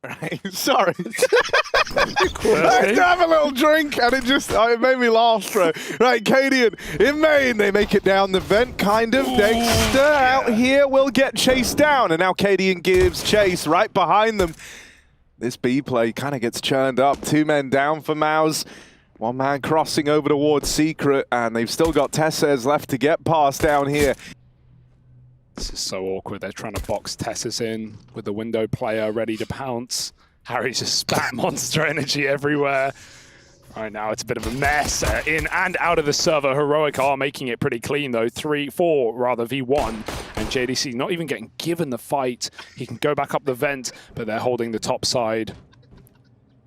Right, sorry. I had to have a little drink and it made me laugh, bro. Right, Cadian in main, they make it down the vent, kind of. Dexter out here will get chased down, and now Cadian gives chase right behind them. This B play kind of gets churned up. 2 men down for MOUZ. 1 man crossing over towards Secret, and they've still got Tesses left to get past down here. This is so awkward. They're trying to box Tessus in with the window player ready to pounce. Harry's just spat monster energy everywhere. Right now, it's a bit of a mess in and out of the server. Heroic are making it pretty clean, though. 4 V1. And JDC not even getting given the fight. He can go back up the vent, but they're holding the top side.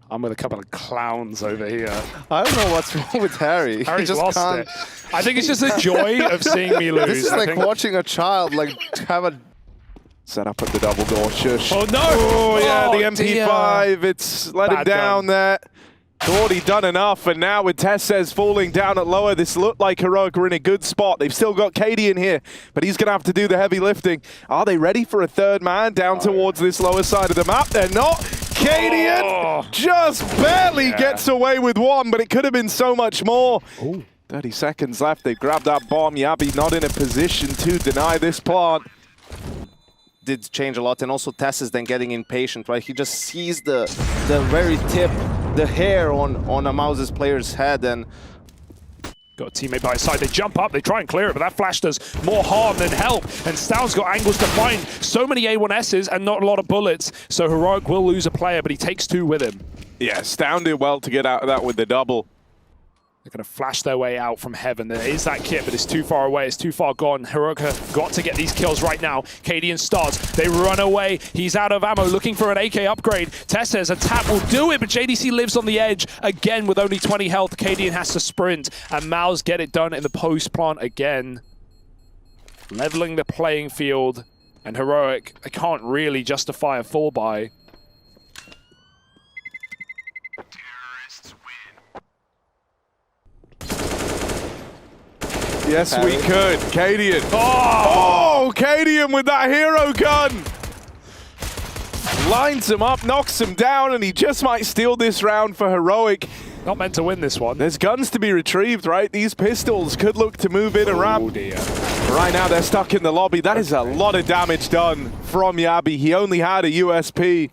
I'm with a couple of clowns over here. I don't know what's wrong with Harry. Harry's just lost can't. it. I think it's just the joy of seeing me lose. This is like watching a child have a Set up at the double door, shush. Oh no! Oh yeah, the MP5, dear. it's let him Bad down there. Thought he'd done enough, and now with Tesses falling down at lower, this looked like Heroic were in a good spot. They've still got Cadian here, but he's going to have to do the heavy lifting. Are they ready for a 3rd man down towards this lower side of the map? They're not. Cadian just barely gets away with 1, but it could have been so much more. 30 seconds left. They grabbed that bomb. Yabi not in a position to deny this plant. did change a lot, and also Tess is then getting impatient, right? He just sees the very tip, the hair on a MOUZ's player's head, and got a teammate by his side. They jump up, they try and clear it, but that flash does more harm than help. And Stout's got angles to find. So many A1Ss and not a lot of bullets. So Heroic will lose a player, but he takes 2 with him. Yeah, Stout did well to get out of that with the double. They're going to flash their way out from heaven. There is that kit, but it's too far away. It's too far gone. Heroic have got to get these kills right now. Cadian starts. They run away. He's out of ammo, looking for an AK upgrade. Tess says a tap will do it, but JDC lives on the edge. Again, with only 20 health, Cadian has to sprint. And MOUZ get it done in the post plant again. Leveling the playing field. And Heroic, they can't really justify a full buy. Yes, we could. Cadian. Oh, Cadian with that hero gun. Lines him up, knocks him down, and he just might steal this round for Heroic. Not meant to win this one. There's guns to be retrieved, right? These pistols could look to move in and ramp. Oh dear. Right now, they're stuck in the lobby. That is a lot of damage done from Yabi. He only had a USP.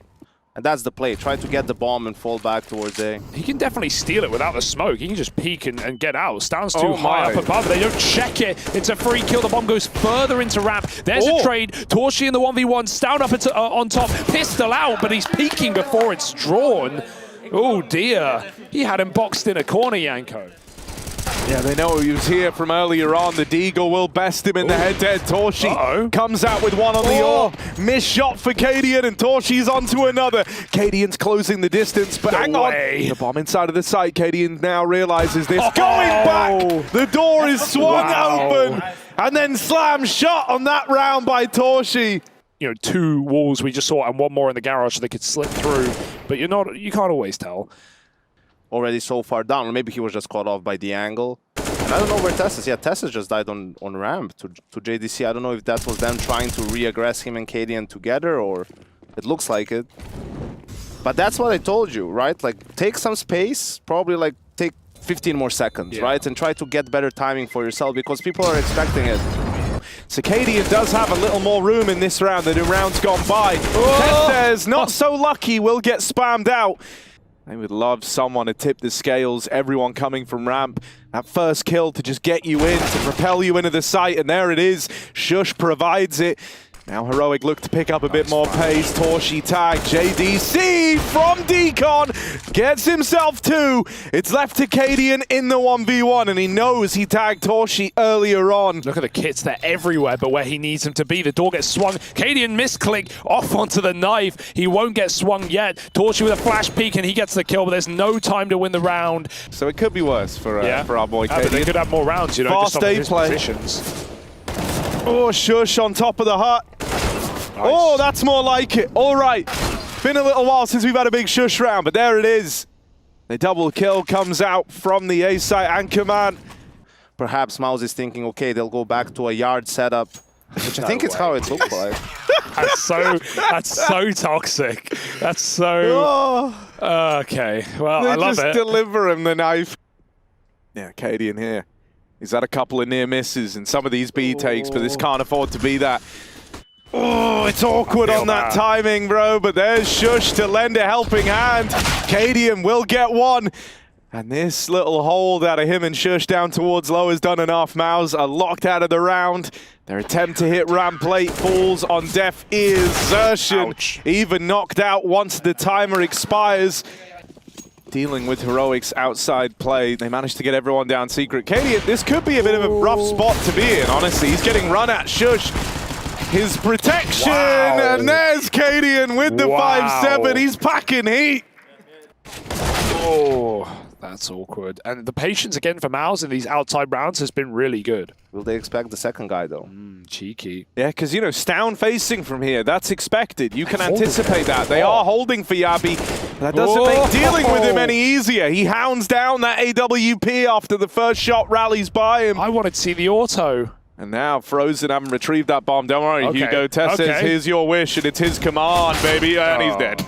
and that's the play. Try to get the bomb and fall back towards A. He can definitely steal it without the smoke. He can just peek and get out. Stan's too high up above. They don't check it. It's a free kill. The bomb goes further into ramp. There's a trade. Torshi in the 1v1. Stout up into, on top. Pistol out, but he's peeking before it's drawn. Oh dear. He had him boxed in a corner, Yanko. Yeah, they know he was here from earlier on. The Deagle will best him in the head-to-head. Torshi comes out with one on the oar. Missed shot for Cadian, and Torshi's onto another. Cadian's closing the distance, but hang on. The bomb inside of the site. Cadian now realizes this. Going back! The door is swung open, and then slam shot on that round by Torshi. You know, 2 walls we just saw, and 1 more in the garage so they could slip through. But you can't always tell. Already so far down, or maybe he was just caught off by the angle. And I don't know where Tess is. Yeah, Tess just died on ramp to JDC. I don't know if that was them trying to re-aggress him and Cadian together, or it looks like it. But that's what I told you, right? Like, take some space, probably like take 15 more seconds, right? And try to get better timing for yourself, because people are expecting it. So Cadian does have a little more room in this round than in rounds gone by. Tess, not so lucky, will get spammed out. They would love someone to tip the scales, everyone coming from ramp. That first kill to just get you in, to propel you into the site, and there it is. Shush provides it. Now Heroic look to pick up a bit more pace. Torshi tag, JDC from Decon gets himself 2. It's left to Cadian in the 1v1, and he knows he tagged Torshi earlier on. Look at the kits, they're everywhere, but where he needs them to be. The door gets swung. Cadian misclick off onto the knife. He won't get swung yet. Torshi with a flash peek, and he gets the kill, but there's no time to win the round. So it could be worse for our boy Cadian. But they could have more rounds, you know, Fast just on his play. positions. Oh, Shush on top of the hut. Nice. Oh, that's more like it. All right. Been a little while since we've had a big Shush round, but there it is. The double kill comes out from the A site and command. Perhaps MOUZ is thinking, okay, they'll go back to a yard setup Which I think it's how it looks like. That's so toxic. That's so... Okay, well, I love it. They just deliver him the knife. Yeah, Cadian here. He's had a couple of near misses in some of these B takes, but this can't afford to be that. Oh, it's awkward on that timing, bro, but there's Shush to lend a helping hand. Cadian will get one. And this little hold out of him and Shush down towards low has done enough. MOUZ are locked out of the round. Their attempt to hit ramp plate falls on deaf ears. Xerxin even knocked out once the timer expires. Dealing with heroics outside play. They managed to get everyone down secret. Cadian, this could be a bit of a rough spot to be in, honestly. He's getting run at. Shush. His protection, and there's Cadian with the 5-7. He's packing heat. Oh, that's awkward. And the patience again for MOUZ in these outside rounds has been really good. Will they expect the second guy, though? Cheeky. Yeah, because, you know, Stown facing from here, that's expected. You can anticipate that. They are holding for Yabi. That doesn't make dealing with him any easier. He hounds down that AWP after the first shot rallies by him. I wanted to see the auto. And now Frozen haven't retrieved that bomb. Don't worry, Hugo. Tess says, here's your wish, and it's his command, baby. And he's dead.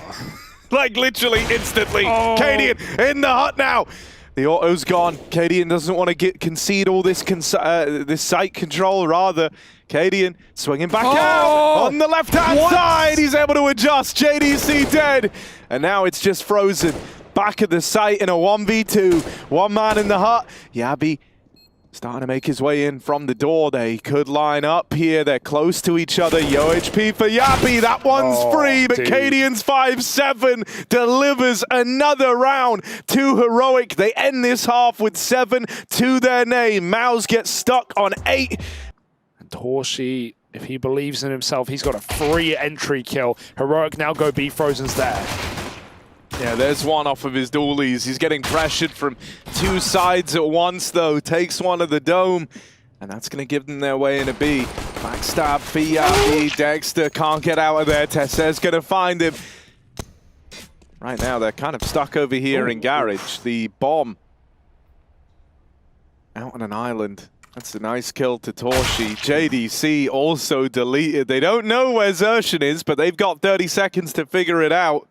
Like, literally, instantly. Cadian in the hut now. The auto's gone. Cadian doesn't want to concede all this this site control, rather. Cadian swinging back out on the left-hand side. He's able to adjust. JDC dead. And now it's just Frozen back at the site in a 1v2. One man in the hut. Yabi starting to make his way in from the door. They could line up here. They're close to each other. Yo HP for Yabi. That one's free, but Cadian's 5-7 delivers another round. 2 heroic. They end this half with 7 to their name. MOUZ gets stuck on 8. And Torshi, if he believes in himself, he's got a free entry kill. Heroic now go B. Frozen's there. Yeah, there's one off of his dualies. He's getting pressured from 2 sides at once, though. Takes one of the dome, and that's going to give them their way in a B. Backstab, Fiabi, Dexter can't get out of there. Tesser's going to find him. Right now, they're kind of stuck over here in Garage. The bomb out on an island. That's a nice kill to Torshi. JDC also deleted. They don't know where Xerxin is, but they've got 30 seconds to figure it out.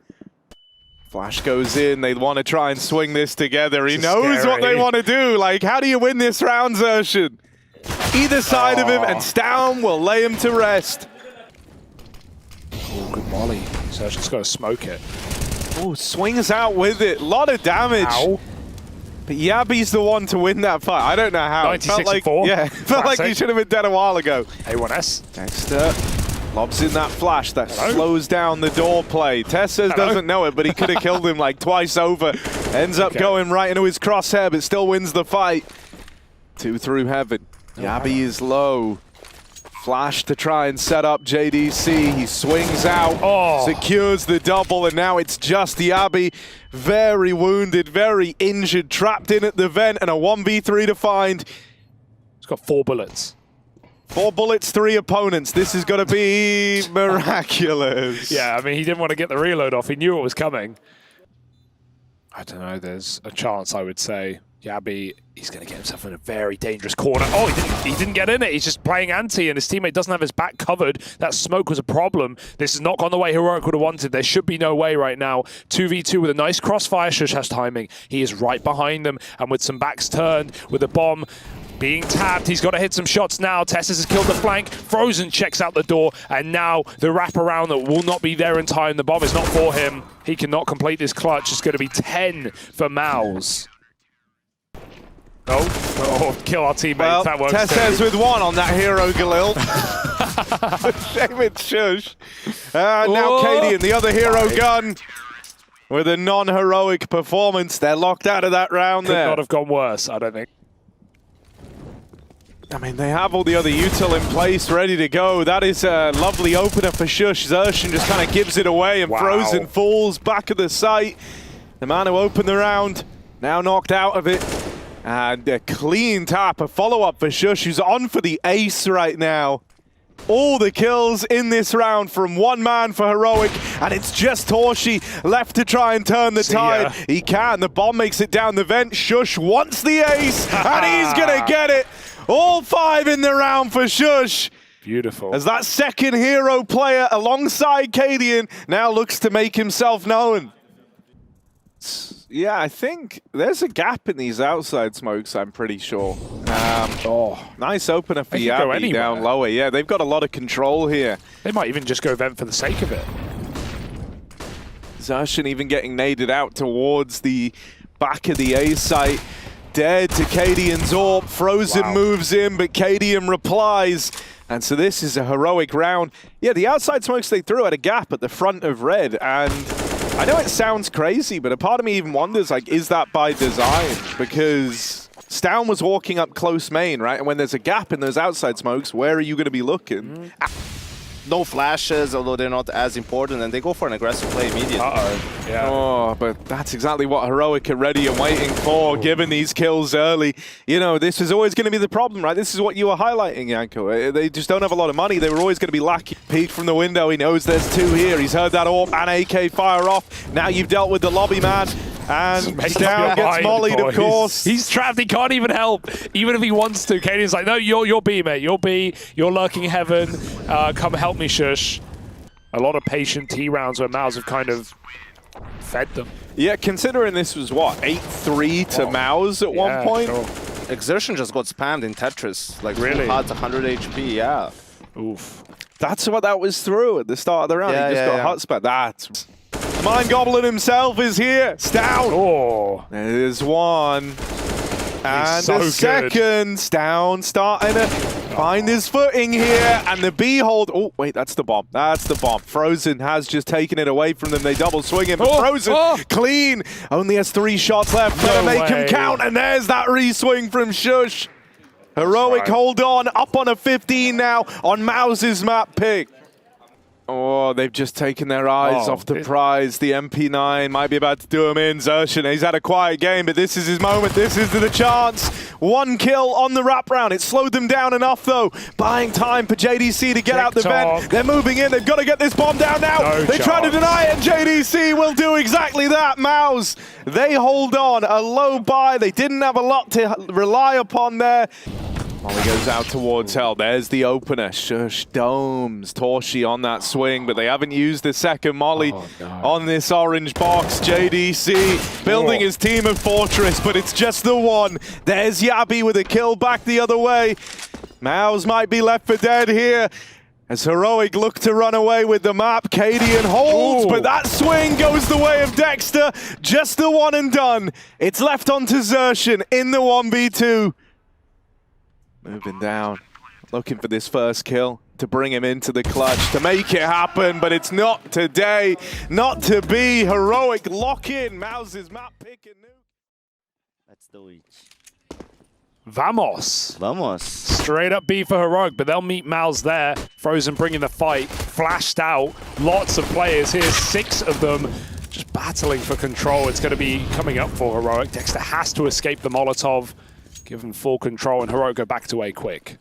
Flash goes in. They want to try and swing this together. He knows what they want to do. Like, how do you win this round, Xerxin? Either side of him, and Stown will lay him to rest. Oh, good volley. Xerxin's got to smoke it. Oh, swings out with it. A lot of damage. Ow. But Yabi's the one to win that fight. I don't know how. 96-4. Yeah, felt like he should have been dead a while ago. A1S. Dexter lobs in that flash that slows down the door play. Tesser doesn't know it, but he could have killed him like twice over. Ends up going right into his crosshair, but still wins the fight. 2 through heaven. Yabi is low. Flash to try and set up JDC. He swings out, secures the double, and now it's just Yabi. Very wounded, very injured, trapped in at the vent, and a 1v3 to find. He's got 4 bullets. 4 bullets, 3 opponents. This is going to be miraculous. Yeah, I mean, he didn't want to get the reload off. He knew it was coming. I don't know. There's a chance, I would say. Yabi, he's going to get himself in a very dangerous corner. Oh, he didn't get in it. He's just playing anti, and his teammate doesn't have his back covered. That smoke was a problem. This has not gone the way Heroic would have wanted. There should be no way right now. 2v2 with a nice crossfire. Shush has timing. He is right behind them, and with some backs turned, with a bomb being tapped, he's got to hit some shots now. Tessus has killed the flank. Frozen checks out the door, and now the wraparound that will not be there in time. The bomb is not for him. He cannot complete this clutch. It's going to be 10 for MOUZ. Oh, kill our teammates. Well, that works. Tesses with 1 on that hero, Galil. Shame it's Shush. Now Cadian, the other hero gun, with a non-heroic performance. They're locked out of that round there. Could not have gone worse, I don't think. I mean, they have all the other util in place, ready to go. That is a lovely opener for Shush. Xerxin just kind of gives it away, and Frozen falls back at the site. The man who opened the round, now knocked out of it. And a clean tap, a follow-up for Shush, who's on for the ace right now. All the kills in this round from one man for Heroic, and it's just Torshi left to try and turn the tide. He can. The bomb makes it down the vent. Shush wants the ace, and he's going to get it. All 5 in the round for Shush. Beautiful. As that second hero player alongside Cadian now looks to make himself known. Yeah, I think there's a gap in these outside smokes, I'm pretty sure. Nice opener for Yabi down lower. Yeah, they've got a lot of control here. They might even just go vent for the sake of it. Zershin even getting naded out towards the back of the A site. Dead to Cadian's AWP. Frozen moves in, but Cadian replies. And so this is a heroic round. Yeah, the outside smokes they threw at a gap at the front of red. And I know it sounds crazy, but a part of me even wonders, like, is that by design? Because Stown was walking up close main, right? And when there's a gap in those outside smokes, where are you going to be looking? No flashes, although they're not as important, and they go for an aggressive play immediately. Yeah. Oh, but that's exactly what Heroic are ready and waiting for, given these kills early. You know, this is always going to be the problem, right? This is what you were highlighting, Yanko. They just don't have a lot of money. They were always going to be lacking. Peek from the window. He knows there's two here. He's heard that AWP and AK fire off. Now you've dealt with the lobby man. And Stown gets mollied, of course. He's trapped. He can't even help, even if he wants to. Cadian's like, no, you're B, mate. You're B. You're lurking heaven. Come help me, shush. A lot of patient T rounds where MOUZ have kind of fed them. Yeah, considering this was, what, 8-3 to MOUZ at one point? Sure. Exertion just got spammed in Tetris. Like, really? Had 100 HP, yeah. Oof. That's what that was through at the start of the round. Yeah, he just got hot spam. That's... Mind Goblin himself is here. Stown. Oh. There's one. And so the second. Stown starting to find his footing here. And the B hold. Oh, wait, that's the bomb. That's the bomb. Frozen has just taken it away from them. They double swing him. Frozen clean. Only has 3 shots left. Better make him count. And there's that re-swing from Shush. Heroic hold on. Up on a 15 now on MOUZ's map pick. Oh, they've just taken their eyes off the prize. The MP9 might be about to do him in. Zershin, he's had a quiet game, but this is his moment. This is the chance. 1 kill on the wrap round. It slowed them down enough, though. Buying time for JDC to get out the vent. They're moving in. They've got to get this bomb down now. They try to deny it. JDC will do exactly that. MOUZ, they hold on. A low buy. They didn't have a lot to rely upon there. Molly goes out towards hell. There's the opener. Shush domes. Torshi on that swing, but they haven't used the second Molly on this orange box. JDC building his team of Fortress, but it's just the one. There's Yabi with a kill back the other way. MOUZ might be left for dead here. As Heroic look to run away with the map, Cadian holds, but that swing goes the way of Dexter. Just the one and done. It's left onto Zershin in the 1v2. Moving down, looking for this first kill to bring him into the clutch, to make it happen, but it's not today, not to be. Heroic lock in, MOUZ's map pick and nuke. Let's do it. Vamos. Vamos. Straight up B for Heroic, but they'll meet MOUZ there. Frozen bringing the fight, flashed out. Lots of players here, 6 of them just battling for control. It's going to be coming up for Heroic. Dexter has to escape the Molotov. Give them full control, and Heroic go back to A quick.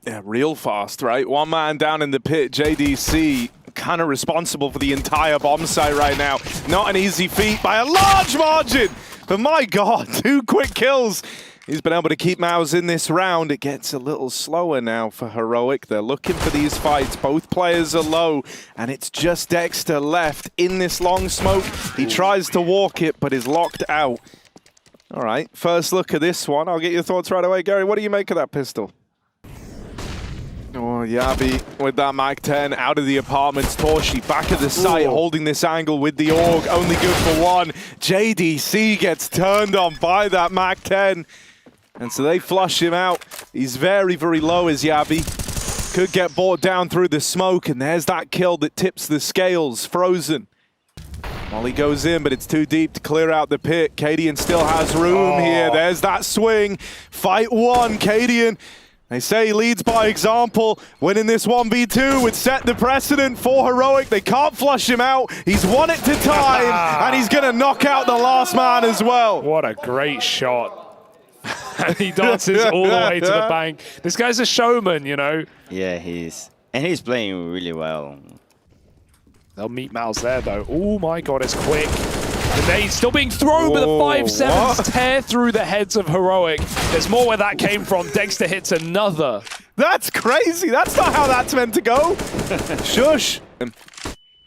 Yeah, real fast, right? 1 man down in the pit. JDC kind of responsible for the entire bomb site right now. Not an easy feat by a large margin. But my God, 2 quick kills. He's been able to keep MOUZ in this round. It gets a little slower now for Heroic. They're looking for these fights. Both players are low, and it's just Dexter left in this long smoke. He tries to walk it, but is locked out. All right, first look at this one. I'll get your thoughts right away. Gary, what do you make of that pistol? Oh, Yabi with that MAC-10 out of the apartments. Torshi back at the site, holding this angle with the AUG. Only good for 1. JDC gets turned on by that MAC-10. And so they flush him out. He's very, very low as Yabi. Could get brought down through the smoke, and there's that kill that tips the scales. Frozen. Molly goes in, but it's too deep to clear out the pit. Cadian still has room here. There's that swing. Fight 1, Cadian. They say he leads by example. Winning this 1v2 would set the precedent for Heroic. They can't flush him out. He's won it to time, and he's going to knock out the last man as well. What a great shot. He dances all the way to the bank. This guy's a showman, you know. Yeah, he's playing really well. They'll meet MOUZ there, though. Oh, my God, it's quick. The nade still being thrown, but the 5-7s tear through the heads of Heroic. There's more where that came from. Dexter hits another. That's crazy. That's not how that's meant to go. Shush.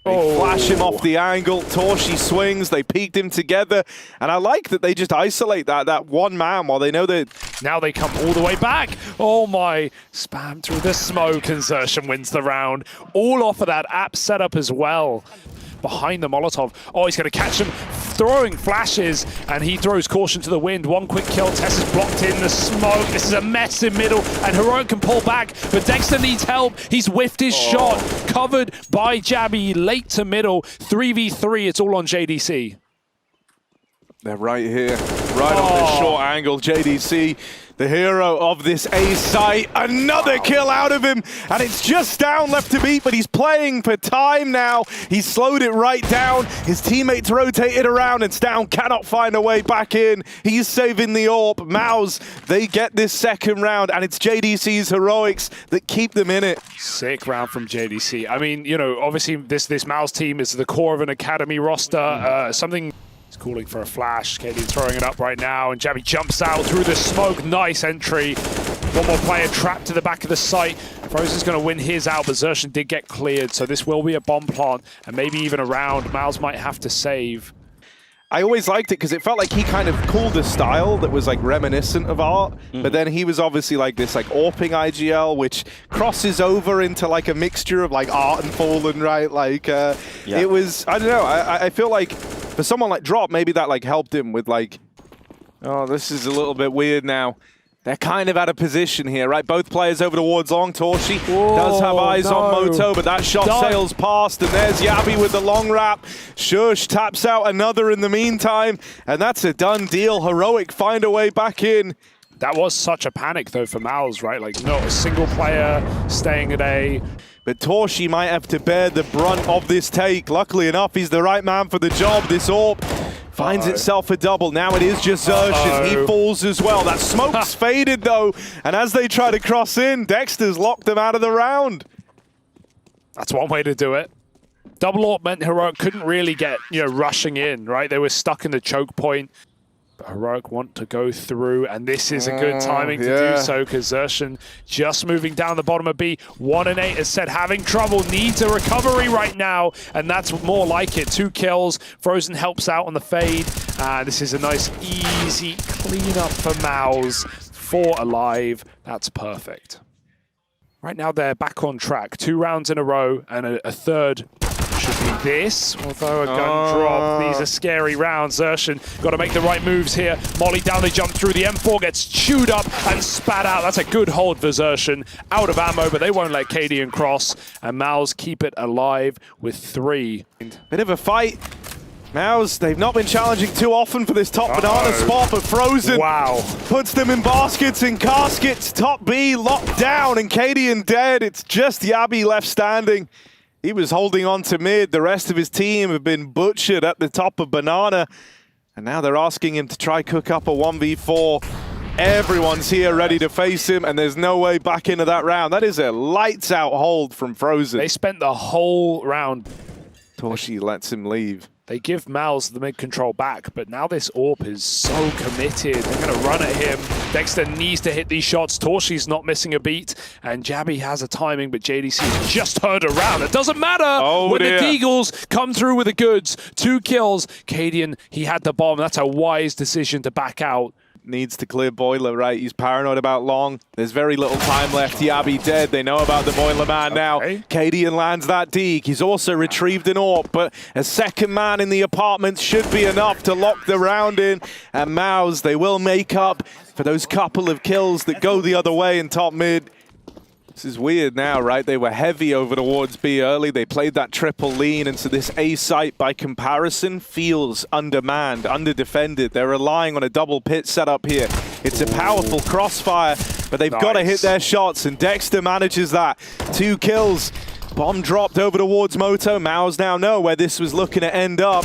They flash him off the angle. Torshi swings. They peeked him together. And I like that they just isolate that one man while they know that... Now they come all the way back. Oh my. Spam through the smoke and Xerxen wins the round. All off of that app setup as well. Behind the Molotov. Oh, he's going to catch him throwing flashes, and he throws caution to the wind. One quick kill. Tess is blocked in the smoke. This is a mess in middle, and Heroic can pull back, but Dexter needs help. He's whiffed his shot. Covered by Jabby, late to middle. 3v3, it's all on JDC. They're right here, right on this short angle. JDC, the hero of this A site. Another kill out of him, and it's just down left to beat, but he's playing for time now. He's slowed it right down. His teammates rotated around, and Down cannot find a way back in. He's saving the AWP. MOUZ, they get this second round, and it's JDC's heroics that keep them in it. Sick round from JDC. I mean, you know, obviously this MOUZ team is the core of an academy roster. Something... He's calling for a flash. Cadian's throwing it up right now, and Jabby jumps out through the smoke. Nice entry. One more player trapped to the back of the site. Frozen's going to win his out, but Xerxen did get cleared, so this will be a bomb plant, and maybe even a round. MOUZ might have to save. I always liked it because it felt like he kind of cooled a style that was like reminiscent of art, but then he was obviously like this like AWPing IGL, which crosses over into like a mixture of like art and Fallen, right? Like it was, I don't know, I feel like for someone like Drop, maybe that like helped him with like, oh, this is a little bit weird now. They're kind of out of position here, right? Both players over towards long. Torshi does have eyes on Moto, but that shot sails past, and there's Yabi with the long wrap. Shush taps out another in the meantime, and that's a done deal. Heroic find a way back in. That was such a panic, though, for MOUZ, right? Like, not a single player staying at A. But Torshi might have to bear the brunt of this take. Luckily enough, he's the right man for the job. This AWP finds itself a double. Now it is just Xerxen. He falls as well. That smoke's faded, though. And as they try to cross in, Dexter's locked them out of the round. That's one way to do it. Double AWP meant Heroic couldn't really get, you know, rushing in, right? They were stuck in the choke point. But Heroic want to go through, and this is a good timing to do so, because Xerxen just moving down the bottom of B. 1 and 8 has said having trouble, needs a recovery right now, and that's more like it. 2 kills. Frozen helps out on the fade. This is a nice, easy cleanup for MOUZ. 4 alive. That's perfect. Right now they're back on track. 2 rounds in a row, and a third should be this, although a gun drop. These are scary rounds. Xerxen got to make the right moves here. Molly down, they jump through. The M4 gets chewed up and spat out. That's a good hold for Xerxen. Out of ammo, but they won't let Cadian cross. And MOUZ keep it alive with 3. Bit of a fight. MOUZ, they've not been challenging too often for this top banana spot, but Frozen puts them in baskets and caskets. Top B locked down, and Cadian dead. It's just Yabi left standing. He was holding on to mid. The rest of his team have been butchered at the top of banana. And now they're asking him to try cook up a 1v4. Everyone's here ready to face him, and there's no way back into that round. That is a lights-out hold from Frozen. They spent the whole round. Torshi lets him leave. They give MOUZ the mid-control back, but now this AWP is so committed. They're going to run at him. Dexter needs to hit these shots. Torshi's not missing a beat, and Jabby has a timing, but JDC just heard a round. It doesn't matter when the Deagles come through with the goods. 2 kills. Cadian, he had the bomb. That's a wise decision to back out. Needs to clear Boiler, right? He's paranoid about long. There's very little time left. Yabi dead. They know about the Boiler man now. Cadian lands that Deeg. He's also retrieved an AWP, but a second man in the apartment should be enough to lock the round in. And MOUZ, they will make up for those couple of kills that go the other way in top mid. This is weird now, right? They were heavy over towards B early. They played that triple lean, and so this A site, by comparison, feels undermanned, underdefended. They're relying on a double pit setup here. It's a powerful crossfire, but they've got to hit their shots, and Dexter manages that. 2 kills. Bomb dropped over towards Moto. MOUZ now know where this was looking to end up.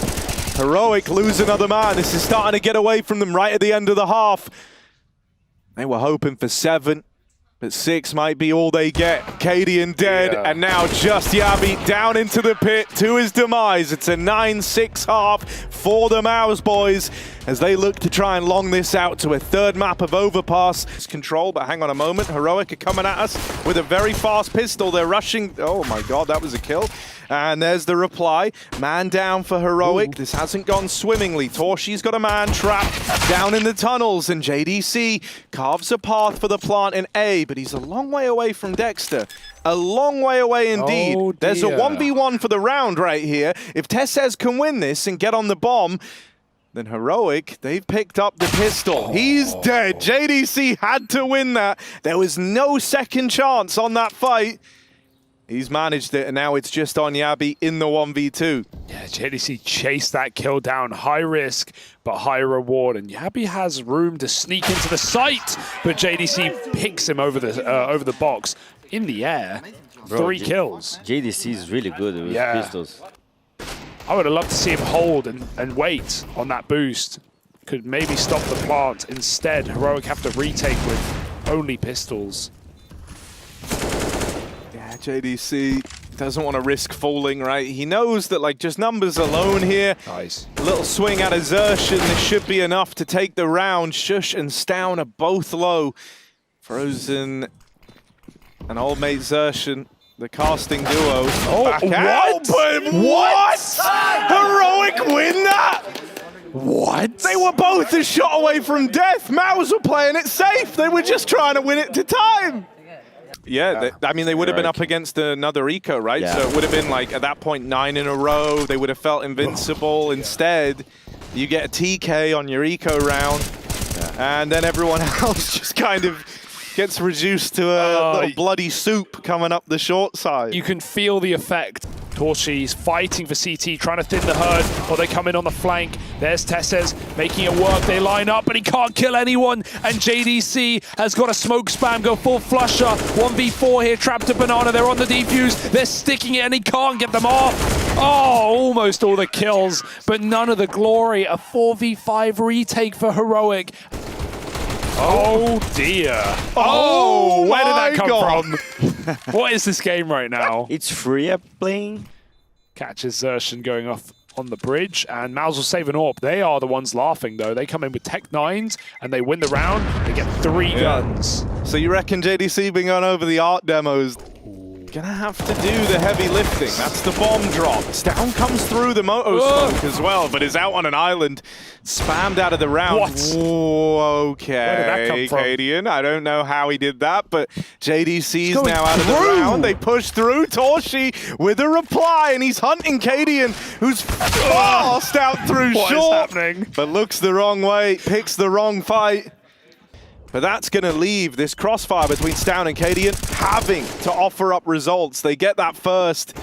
Heroic lose another man. This is starting to get away from them right at the end of the half. They were hoping for 7. But 6 might be all they get. Cadian dead, and now just Yabi down into the pit to his demise. It's a 9-6 half for the MOUZ boys. as they look to try and long this out to a third map of overpass. It's control, but hang on a moment. Heroic are coming at us with a very fast pistol. They're rushing. Oh my god, that was a kill. And there's the reply. Man down for Heroic. This hasn't gone swimmingly. Torshi's got a man trapped down in the tunnels, and JDC carves a path for the plant in A, but he's a long way away from Dexter. A long way away indeed. Oh, there's a dear. 1v1 for the round right here. If Tessez can win this and get on the bomb, then Heroic, they've picked up the pistol. He's dead. JDC had to win that. There was no second chance on that fight. He's managed it, and now it's just on Yabi in the 1v2. Yeah, JDC chased that kill down. High risk, but high reward. And Yabi has room to sneak into the site, but JDC picks him over the box in the air. Bro, 3 kills. JDC is really good with pistols. I would have loved to see him hold and wait on that boost. Could maybe stop the plant. Instead, Heroic have to retake with only pistols. Yeah, JDC doesn't want to risk falling, right? He knows that, like, just numbers alone here. Nice. A little swing out of Xerxon. This should be enough to take the round. Shush and Stown are both low. Frozen and old mate Xerxon, the casting duo. Oh, what? What? Heroic win that? What? They were both a shot away from death. MOUZ were playing it safe. They were just trying to win it to time. Yeah, I mean, they would have been up against another eco, right? Yeah. So it would have been, like, at that point, 9 in a row. They would have felt invincible. Instead, you get a TK on your eco round, and then everyone else just kind of gets reduced to a little bloody soup coming up the short side. You can feel the effect. Torshi's fighting for CT, trying to thin the herd, or they come in on the flank. There's Tessez making it work. They line up, but he can't kill anyone. And JDC has got a smoke spam, go full flusher. 1v4 here, trapped a banana. They're on the defuse. They're sticking it, and he can't get them off. Oh, almost all the kills, but none of the glory. A 4v5 retake for Heroic. Oh dear. Oh, where did that come from? What is this game right now? It's Furia playing. Catches Xerxon going off on the bridge, and MOUZ will save an AWP. They are the ones laughing, though. They come in with Tech 9s, and they win the round. They get 3 guns. So you reckon JDC being gone over the art demos? Gonna have to do the heavy lifting. That's the bomb drop. Stown comes through the moto smoke as well, but is out on an island, spammed out of the round. What? Whoa, okay, Where did that come from? Cadian. I don't know how he did that, but JDC's now out of the round. They push through. Torshi with a reply, and he's hunting Cadian, who's fast out through What is short, happening? but looks the wrong way, picks the wrong fight. But that's going to leave this crossfire between Stown and Cadian having to offer up results. They get that first.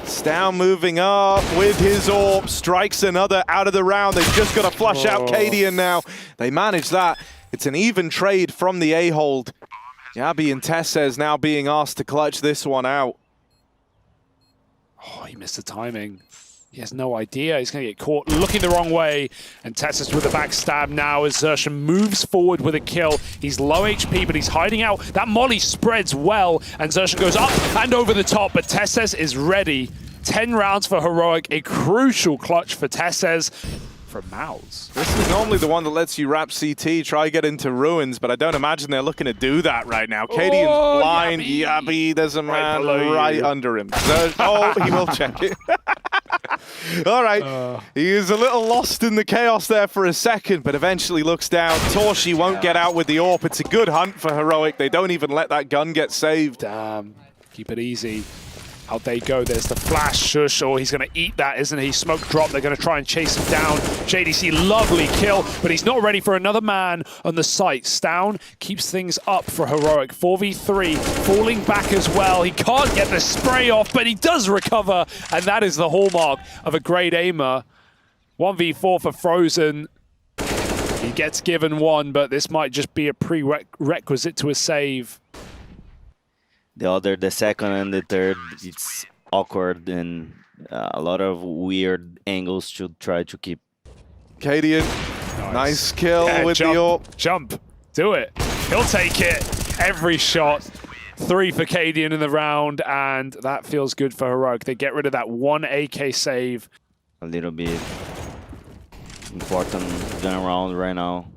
Stown moving up with his AWP, strikes another out of the round. They've just got to flush out Cadian now. They manage that. It's an even trade from the A-hold. Yabi and Tessez now being asked to clutch this one out. Oh, he missed the timing. He has no idea. He's going to get caught looking the wrong way. And Tessez with the backstab now as Xerxon moves forward with a kill. He's low HP, but he's hiding out. That molly spreads well, and Xerxon goes up and over the top, but Tessez is ready. 10 rounds for Heroic, a crucial clutch for Tessez from MOUZ. This is normally the one that lets you wrap CT, try get into ruins, but I don't imagine they're looking to do that right now. Cadian's blind. Yabi, there's a man right under him. Oh, he will check it. All right, he is a little lost in the chaos there for a second, but eventually looks down. Torshi won't get out with the AWP. It's a good hunt for Heroic. They don't even let that gun get saved. Damn, keep it easy. Out they go, there's the flash, Shush, or he's going to eat that, isn't he? Smoke drop, they're going to try and chase him down. JDC, lovely kill, but he's not ready for another man on the site. Stown keeps things up for Heroic. 4v3, falling back as well. He can't get the spray off, but he does recover, and that is the hallmark of a great aimer. 1v4 for Frozen. He gets given one, but this might just be a prerequisite to a save. The second and the third, it's awkward and a lot of weird angles to try to keep. Cadian, nice kill with the AWP. Jump, do it. He'll take it. Every shot. 3 for Cadian in the round, and that feels good for Heroic. They get rid of that one AK save. A little bit important gun round right now.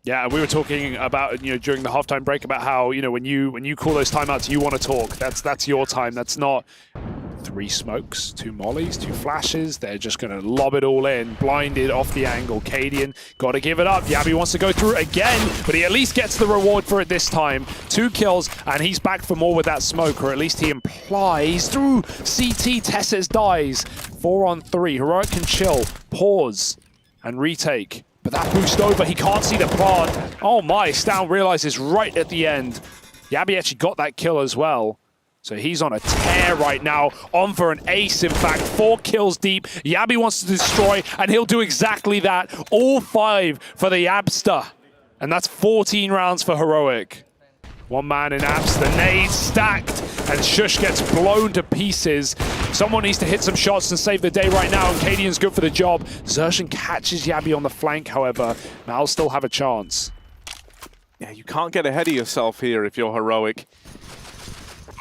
Yeah, we were talking about, during the halftime break about how, when you call those timeouts, you want to talk. That's your time. That's not 3 smokes, 2 mollies, 2 flashes. They're just going to lob it all in, blinded off the angle. Cadian got to give it up. Yabi wants to go through it again, but he at least gets the reward for it this time. 2 kills, and he's back for more with that smoke, or at least he implies through CT. Tesses dies. 4 on 3. Heroic can chill, pause, and retake. But that boost over, he can't see the plant. Oh my, Stown realizes right at the end. Yabi actually got that kill as well. So he's on a tear right now, on for an ace, in fact, 4 kills deep. Yabi wants to destroy, and he'll do exactly that. All 5 for the Abster. And that's 14 rounds for Heroic. 1 man in Abs, the nade stacked, and Shush gets blown to pieces. Someone needs to hit some shots and save the day right now, and Cadian's good for the job. Zershan catches Yabi on the flank, however. MOUZ still have a chance. Yeah, you can't get ahead of yourself here if you're Heroic.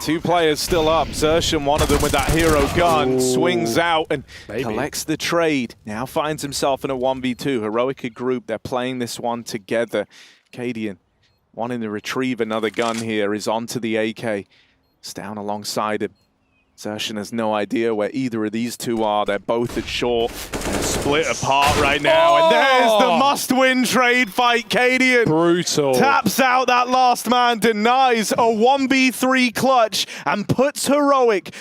2 players still up. Zershan, one of them with that hero gun, swings out and collects the trade. Now finds himself in a 1v2. Heroic a group, they're playing this one together. Cadian wanting to retrieve another gun here, is onto the AK. It's down alongside him. Zershan has no idea where either of these 2 are. They're both at short. They're split apart right now. And there's the must-win trade fight. Cadian Brutal. Taps out that last man, denies a 1v3 clutch, and puts Heroic.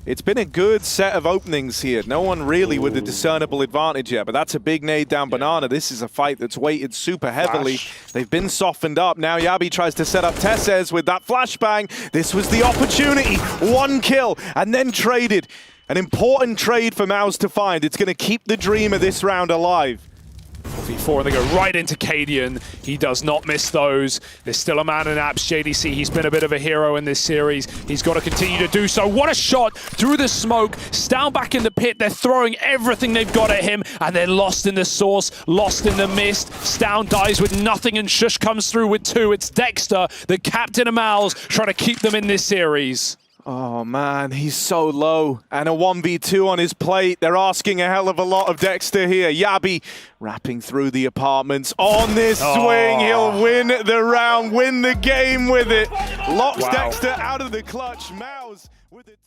It's been a good set of openings here. No one really with a discernible advantage yet, but that's a big nade down Banana. This is a fight that's weighted super heavily. They've been softened up. Now Yabi tries to set up Tesses with that flashbang. This was the opportunity. 1 kill and then traded. An important trade for MOUZ to find. It's going to keep the dream of this round alive. 4v4, they go right into Cadian. He does not miss those. There's still a man in Apps. JDC, he's been a bit of a hero in this series. He's got to continue to do so. What a shot through the smoke. Stown back in the pit. They're throwing everything they've got at him, and they're lost in the source, lost in the mist. Stown dies with nothing, and Shush comes through with 2. It's Dexter, the captain of MOUZ, trying to keep them in this series. Oh man, he's so low. And a 1v2 on his plate. They're asking a hell of a lot of Dexter here. Yabi wrapping through the apartments. On this swing, he'll win the round, win the game with it. Locks Dexter out of the clutch. MOUZ with it.